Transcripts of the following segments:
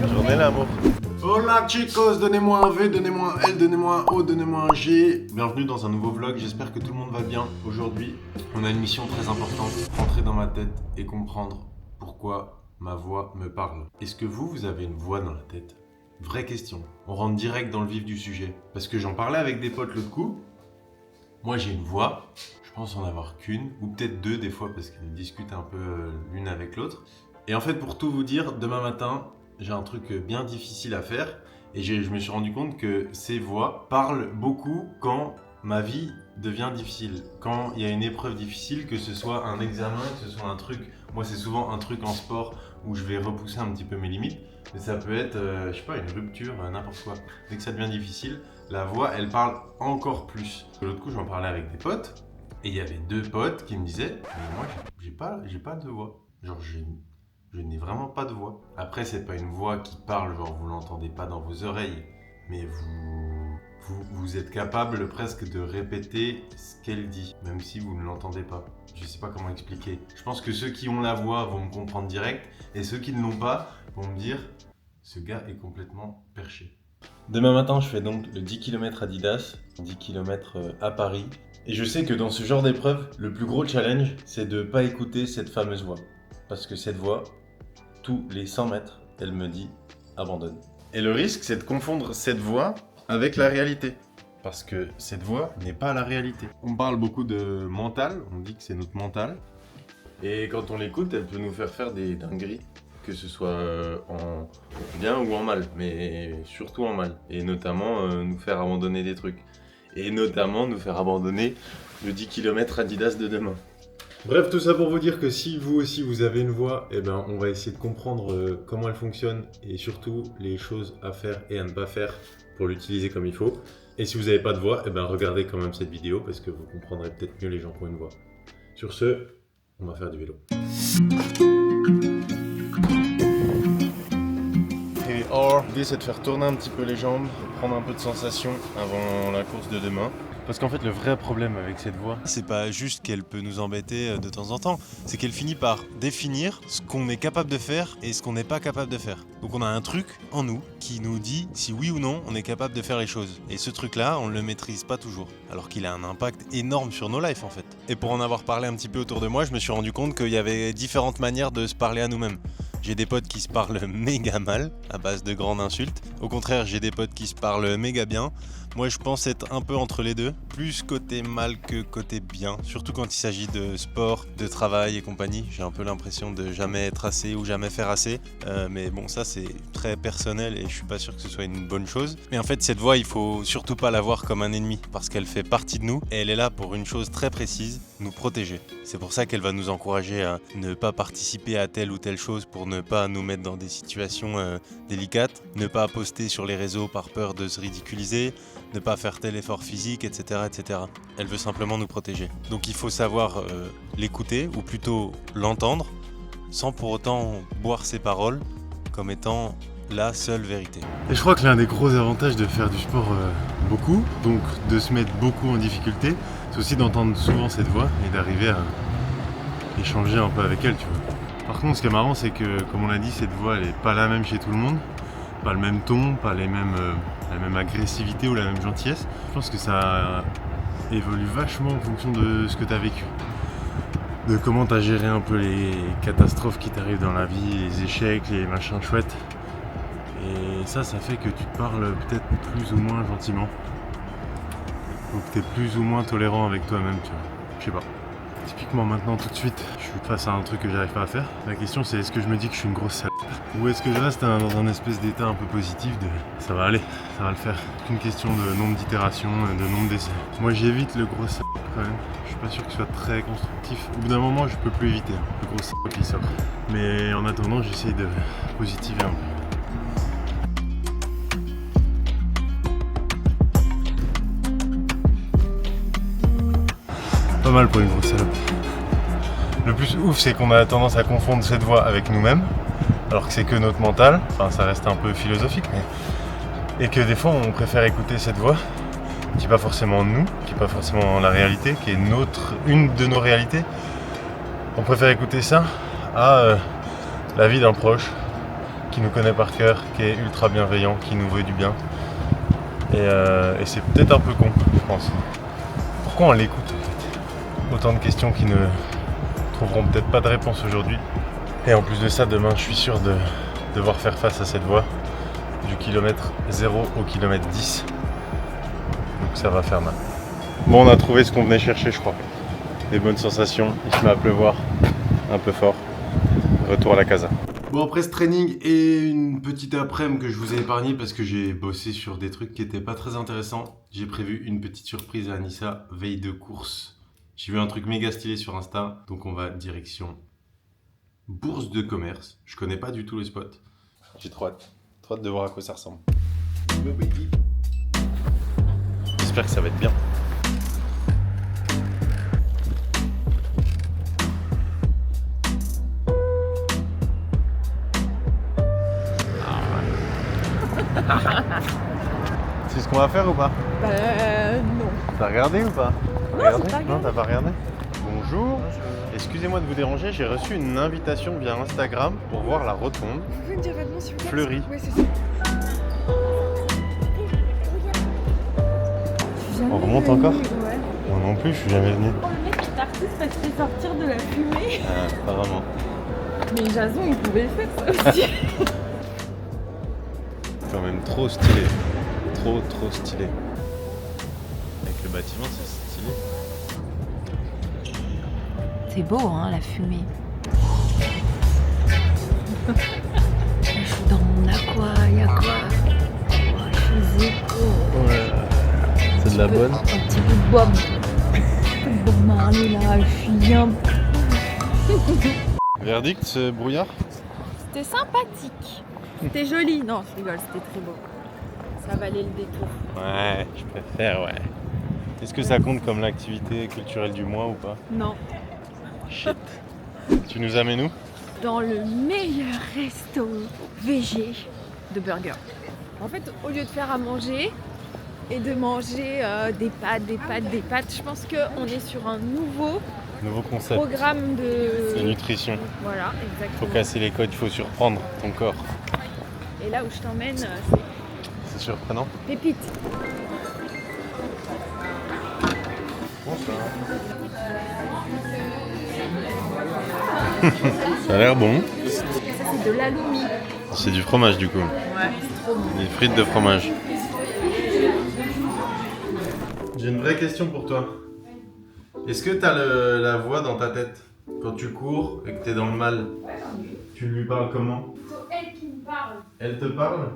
Journée l'amour. Hola chicos, donnez-moi un V, donnez-moi un L, donnez-moi un O, donnez-moi un G. Bienvenue dans un nouveau vlog, j'espère que tout le monde va bien. Aujourd'hui, on a une mission très importante, rentrer dans ma tête et comprendre pourquoi ma voix me parle. Est-ce que vous avez une voix dans la tête? Vraie question. On rentre direct dans le vif du sujet. Parce que j'en parlais avec des potes l'autre coup. Moi j'ai une voix, je pense en avoir qu'une, ou peut-être deux des fois parce qu'elles discutent un peu l'une avec l'autre. Et en fait pour tout vous dire, demain matin, j'ai un truc bien difficile à faire. Et je me suis rendu compte que ces voix parlent beaucoup quand ma vie devient difficile. Quand il y a une épreuve difficile, que ce soit un examen, que ce soit un truc... Moi c'est souvent un truc en sport où je vais repousser un petit peu mes limites. Mais ça peut être, je sais pas, une rupture, n'importe quoi. Dès que ça devient difficile, la voix, elle parle encore plus. L'autre coup, j'en parlais avec des potes, et il y avait deux potes qui me disaient « Mais moi, j'ai pas de voix. Genre, je n'ai vraiment pas de voix. » Après, c'est pas une voix qui parle, genre vous l'entendez pas dans vos oreilles, mais vous êtes capable presque de répéter ce qu'elle dit, même si vous ne l'entendez pas. Je sais pas comment expliquer. Je pense que ceux qui ont la voix vont me comprendre direct, et ceux qui ne l'ont pas vont me dire « Ce gars est complètement perché ». Demain matin, je fais donc le 10 km Adidas, 10 km à Paris. Et je sais que dans ce genre d'épreuve, le plus gros challenge, c'est de ne pas écouter cette fameuse voix. Parce que cette voix, tous les 100 mètres, elle me dit « abandonne ». Et le risque, c'est de confondre cette voix avec la réalité. Parce que cette voix n'est pas la réalité. On parle beaucoup de mental, on dit que c'est notre mental. Et quand on l'écoute, elle peut nous faire des dingueries. Que ce soit en bien ou en mal, mais surtout en mal. Et notamment nous faire abandonner des trucs. Et notamment nous faire abandonner le 10 km Adidas de demain. Bref, tout ça pour vous dire que si vous aussi vous avez une voix, eh ben, on va essayer de comprendre comment elle fonctionne et surtout les choses à faire et à ne pas faire pour l'utiliser comme il faut. Et si vous n'avez pas de voix, eh ben, regardez quand même cette vidéo parce que vous comprendrez peut-être mieux les gens qui ont une voix. Sur ce, on va faire du vélo. L'idée c'est de faire tourner un petit peu les jambes, prendre un peu de sensation avant la course de demain. Parce qu'en fait le vrai problème avec cette voix, c'est pas juste qu'elle peut nous embêter de temps en temps, c'est qu'elle finit par définir ce qu'on est capable de faire et ce qu'on n'est pas capable de faire. Donc on a un truc en nous qui nous dit si oui ou non on est capable de faire les choses. Et ce truc là on ne le maîtrise pas toujours, alors qu'il a un impact énorme sur nos lives en fait. Et pour en avoir parlé un petit peu autour de moi, je me suis rendu compte qu'il y avait différentes manières de se parler à nous-mêmes. J'ai des potes qui se parlent méga mal, à base de grandes insultes. Au contraire, j'ai des potes qui se parlent méga bien. Moi, je pense être un peu entre les deux, plus côté mal que côté bien. Surtout quand il s'agit de sport, de travail et compagnie. J'ai un peu l'impression de jamais être assez ou jamais faire assez. Mais bon, ça, c'est très personnel et je suis pas sûr que ce soit une bonne chose. Mais en fait, cette voix, il faut surtout pas la voir comme un ennemi, parce qu'elle fait partie de nous et elle est là pour une chose très précise, nous protéger. C'est pour ça qu'elle va nous encourager à ne pas participer à telle ou telle chose pour ne pas nous mettre dans des situations délicates, ne pas poster sur les réseaux par peur de se ridiculiser, ne pas faire tel effort physique, etc., etc. Elle veut simplement nous protéger. Donc il faut savoir l'écouter, ou plutôt l'entendre, sans pour autant boire ses paroles comme étant la seule vérité. Et je crois que l'un des gros avantages de faire du sport beaucoup, donc de se mettre beaucoup en difficulté, c'est aussi d'entendre souvent cette voix et d'arriver à échanger un peu avec elle, tu vois. Par contre, ce qui est marrant, c'est que, comme on l'a dit, cette voix, elle n'est pas la même chez tout le monde. Pas le même ton, pas la même agressivité ou la même gentillesse. Je pense que ça évolue vachement en fonction de ce que tu as vécu. De comment tu as géré un peu les catastrophes qui t'arrivent dans la vie, les échecs, les machins chouettes. Et ça fait que tu te parles peut-être plus ou moins gentiment. Ou que tu es plus ou moins tolérant avec toi-même, tu vois. Je sais pas. Typiquement maintenant tout de suite, je suis face à un truc que j'arrive pas à faire. La question c'est est-ce que je me dis que je suis une grosse salope ou est-ce que je reste dans un espèce d'état un peu positif de ça va aller, ça va le faire. C'est qu'une question de nombre d'itérations, de nombre d'essais. Moi j'évite le gros salope quand même. Je suis pas sûr que ce soit très constructif. Au bout d'un moment je peux plus éviter le gros salope qui sort. Mais en attendant j'essaie de positiver un peu. Pas mal pour une grosse salope. Le plus ouf, c'est qu'on a tendance à confondre cette voix avec nous-mêmes, alors que c'est que notre mental, enfin ça reste un peu philosophique, mais... et que des fois on préfère écouter cette voix, qui n'est pas forcément nous, qui n'est pas forcément la réalité, qui est une de nos réalités. On préfère écouter ça à la vie d'un proche qui nous connaît par cœur, qui est ultra bienveillant, qui nous veut du bien. Et c'est peut-être un peu con, je pense. Pourquoi on l'écoute en fait? Autant de questions qui ne trouveront peut-être pas de réponse aujourd'hui. Et en plus de ça, demain, je suis sûr de devoir faire face à cette voie du kilomètre 0 au kilomètre 10. Donc ça va faire mal. Bon, on a trouvé ce qu'on venait chercher, je crois. Des bonnes sensations, il se met à pleuvoir un peu fort. Retour à la casa. Bon, après ce training et une petite après-midi que je vous ai épargné parce que j'ai bossé sur des trucs qui n'étaient pas très intéressants, j'ai prévu une petite surprise à Anissa, veille de course. J'ai vu un truc méga stylé sur Insta, donc on va direction Bourse de commerce. Je connais pas du tout les spots. J'ai trop hâte de voir à quoi ça ressemble. J'espère que ça va être bien. C'est ce qu'on va faire ou pas? Non. T'as regardé ou pas? Non, j'ai pas regardé. Non, t'as pas regardé? Bonjour. Excusez-moi de vous déranger, j'ai reçu une invitation via Instagram pour voir la rotonde Vous pouvez me dire votre nom s'il vous plaît? Fleury. Oui, c'est ça. On remonte encore? Ouais. Moi non plus, je suis jamais venu. Oh, le mec est artiste parce qu'il fait sortir de la fumée. Ah, pas vraiment. Mais Jason, il pouvait le faire ça aussi. Quand même trop stylé. Trop stylé. Avec le bâtiment, c'est stylé. C'est beau, hein, la fumée. Je suis dans mon aqua, y'a quoi? Je suis éco. Ouais, c'est de la bonne. Un petit peu de Bob. Un peu de Bob Marley là, je suis bien. Verdict, ce brouillard? C'était sympathique. C'était joli. Non, je rigole, c'était très beau. Ça valait le détour. Ouais, je préfère, ouais. Est-ce que ça compte comme l'activité culturelle du mois ou pas? Non. Shit. Tu nous amènes où? Dans le meilleur resto VG de burger. En fait, au lieu de faire à manger et de manger des pâtes, je pense qu'on est sur un nouveau Concept programme de de... nutrition. Voilà, Faut exactement. casser les codes, il faut surprendre ton corps. Et là où je t'emmène, c'est C'est surprenant. pépite. Ça a l'air bon. Ça, c'est de l'aloumi. C'est du fromage du coup. Ouais, c'est trop bon. Des frites de fromage. J'ai une vraie question pour toi. Est-ce que t'as la voix dans ta tête quand tu cours et que t'es dans le mal? Tu lui parles comment? C'est elle qui me parle. Elle te parle?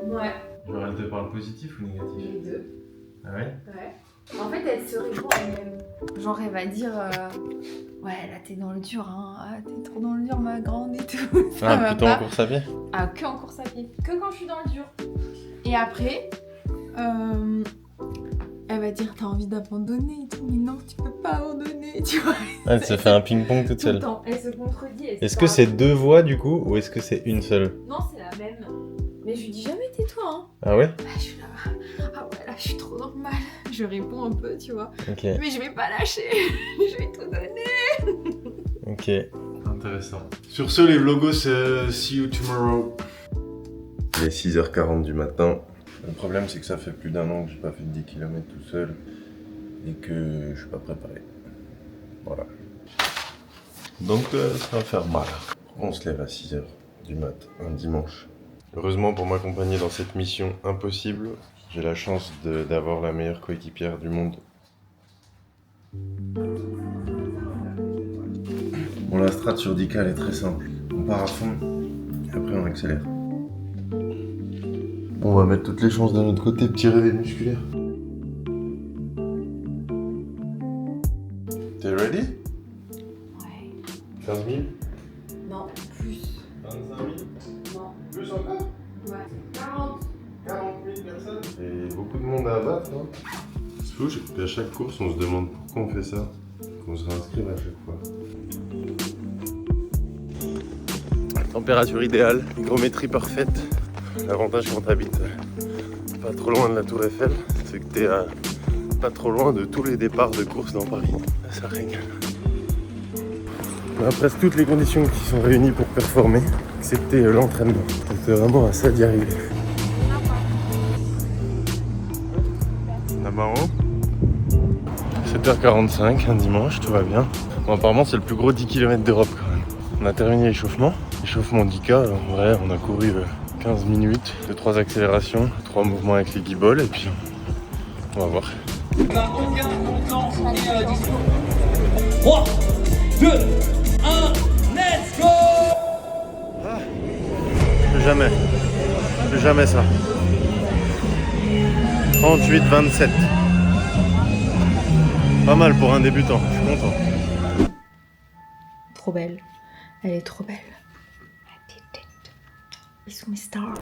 Ouais, Genre elle te parle positif ou négatif? les deux. Ah ouais? Ouais. En fait, elle se répond elle-même. Genre, elle va dire ouais, là t'es dans le dur, hein. Ah, t'es trop dans le dur, ma grande et tout. Ça va plutôt pas. en course à pied? Ah, que en course à pied. Que quand je suis dans le dur. Et après, elle va dire t'as envie d'abandonner et tout. Mais non, tu peux pas abandonner, tu vois. Elle se fait un ping-pong toute Tout le seule. temps. Elle se contredit. Est-ce que c'est deux voix du coup ou est-ce que c'est une seule? Non, c'est la même. Mais je lui dis jamais tais-toi, hein. Ah ouais? Ah, je suis là. Ah ouais, là, je suis trop normale. Je réponds un peu, tu vois. Ok. Mais je vais pas lâcher. Je vais tout donner. Ok. Intéressant. Sur ce, les vlogos, see you tomorrow. Il est 6h40 du matin. Le problème, c'est que ça fait plus d'un an que j'ai pas fait 10 km tout seul et que je suis pas préparé. Voilà. Donc, ça va faire mal. On se lève à 6h du mat, un dimanche. Heureusement, pour m'accompagner dans cette mission impossible, j'ai la chance d'avoir la meilleure coéquipière du monde. Bon, la strat sur 10K, elle est très simple. On part à fond, et après on accélère. On va mettre toutes les chances de notre côté, petit réveil musculaire. T'es ready? Ouais. 15 000? Non, plus. 25 000? Non. Plus encore? Ouais. 40. 40 000 personnes? Et beaucoup de monde à abattre, hein? C'est fou, qu'à chaque course, on se demande pourquoi on fait ça. Qu'on se réinscrive à chaque fois. Température idéale, hygrométrie parfaite. L'avantage quand t'habites pas trop loin de la Tour Eiffel, c'est que t'es pas trop loin de tous les départs de course dans Paris. Ça régale. On a presque toutes les conditions qui sont réunies pour performer, excepté l'entraînement. Donc c'est vraiment à ça d'y arriver. Là-bas en haut, 7h45, un dimanche, tout va bien. Bon, apparemment c'est le plus gros 10 km d'Europe quand même. On a terminé l'échauffement. L'échauffement 10K, en vrai on a couru 15 minutes, 2-3 accélérations, 3 mouvements avec les guibolles et puis on va voir. 3, 2, 1, let's go! Plus jamais ça. 38-27. Pas mal pour un débutant, je suis content. Trop belle. Elle est trop belle. La petite tête. Bisous mes stars.